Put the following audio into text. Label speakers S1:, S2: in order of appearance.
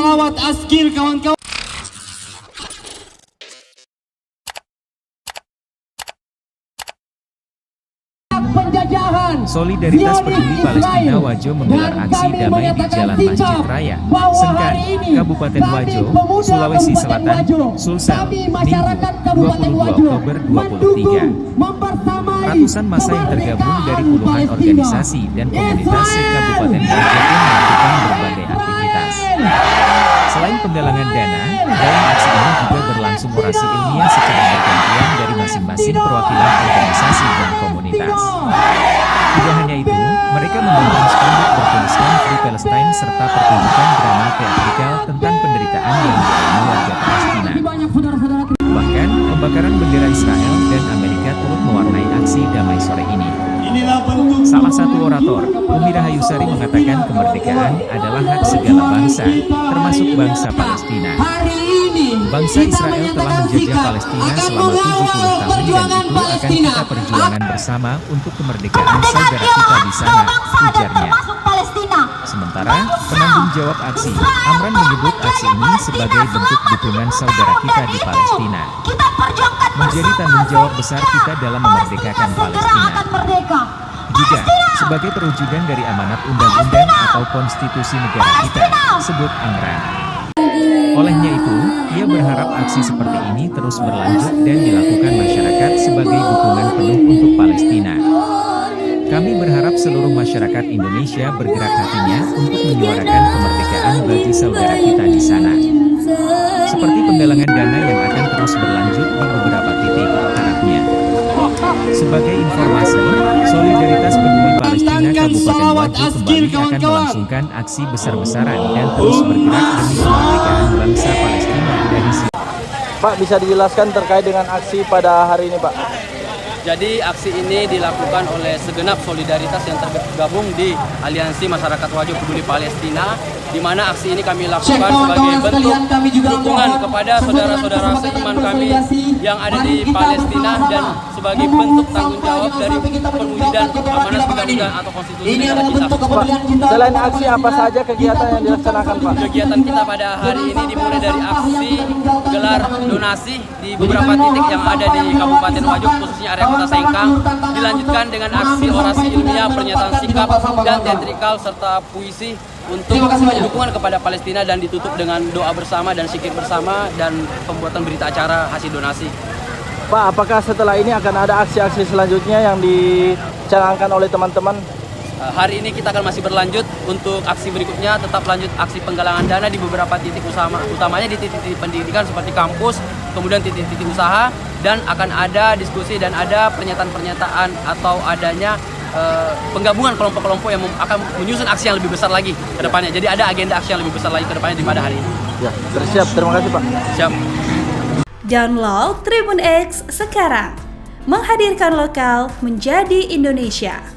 S1: salawat askil kawan-kawan.
S2: Solidaritas Peduli Palestina Wajo menggelar aksi damai di Jalan Masjid Raya, Sengkan, Kabupaten Wajo, Sulawesi Selatan, Sulsel, Minggu, 22 Oktober 2023. Ratusan massa yang tergabung dari puluhan organisasi dan komunitas se-Kabupaten Wajo pun melakukan berbagai aktivitas. Selain penggalangan dana, dalam aksi ini juga berlangsung orasi ilmiah secara bergantian dari masing-masing perwakilan organisasi dan komunitas. Tidak hanya itu, mereka membentang spanduk bertuliskan Free Palestine serta pertunjukan drama teatrikal tentang penderitaan yang dialami warga Palestina. Bahkan, pembakaran bendera Israel dan Amerika turut mewarnai aksi damai sore ini. Salah satu orator, Umi Rahayusari mengatakan kemerdekaan adalah hak segala bangsa, termasuk bangsa Palestina. Bangsa Israel telah menjajah Palestina selama 70 tahun dan itu akan kita perjuangan bersama untuk kemerdekaan saudara kita di sana, ujarnya. Sementara, penanggung jawab aksi, Amran menyebut aksi ini sebagai bentuk dukungan saudara kita di Palestina. Menjadi tanggung jawab besar kita dalam memerdekakan Palestina. Juga, sebagai perwujudan dari amanat undang-undang atau konstitusi negara kita, sebut Amran. Olehnya itu, ia berharap aksi seperti ini terus berlanjut dan dilakukan masyarakat sebagai dukungan penuh untuk Palestina. Kami berharap seluruh masyarakat Indonesia bergerak hatinya untuk menyuarakan kemerdekaan bagi saudara kita di sana. Seperti penggalangan dana yang akan terus berlanjut di beberapa titik, harapnya. Sebagai informasi, Solidaritas Peduli Palestina Kabupaten Wajo kembali akan melangsungkan aksi besar-besaran dan terus bergerak demi kemerdekaan bangsa Palestina dari sini.
S3: Pak, bisa dijelaskan terkait dengan aksi pada hari ini, Pak?
S4: Jadi aksi ini dilakukan oleh segenap solidaritas yang tergabung di Aliansi Masyarakat Wajo Peduli Palestina, di mana aksi ini kami lakukan sebagai bentuk dukungan kepada saudara-saudara seiman kami yang ada di Palestina dan sebagai bentuk tanggung jawab dari perwujudan amanat undang-undang atau konstitusi negara kita.
S3: Selain aksi, apa saja kegiatan yang dilaksanakan, Pak?
S4: Kegiatan kita pada hari ini dimulai dari aksi gelar donasi di beberapa titik yang ada di Kabupaten Wajo, khususnya area Kota Sengkang, dilanjutkan dengan aksi orasi ilmiah, pernyataan sikap, dan teatrikal serta puisi untuk dukungan kepada Palestina dan ditutup dengan doa bersama dan zikir bersama dan pembuatan berita acara hasil donasi.
S3: Pak, apakah setelah ini akan ada aksi-aksi selanjutnya yang dicanangkan oleh teman-teman?
S4: Hari ini kita akan masih berlanjut untuk aksi berikutnya, tetap lanjut aksi penggalangan dana di beberapa titik utamanya di titik-titik pendidikan seperti kampus, kemudian titik-titik usaha, dan akan ada diskusi dan ada pernyataan-pernyataan atau adanya penggabungan kelompok-kelompok yang akan menyusun aksi yang lebih besar lagi ke depannya. Jadi ada agenda aksi yang lebih besar lagi ke depannya daripada hari ini.
S3: Ya, bersiap. Terima kasih, Pak.
S4: Siap.
S5: Download Tribun X sekarang, menghadirkan lokal menjadi Indonesia.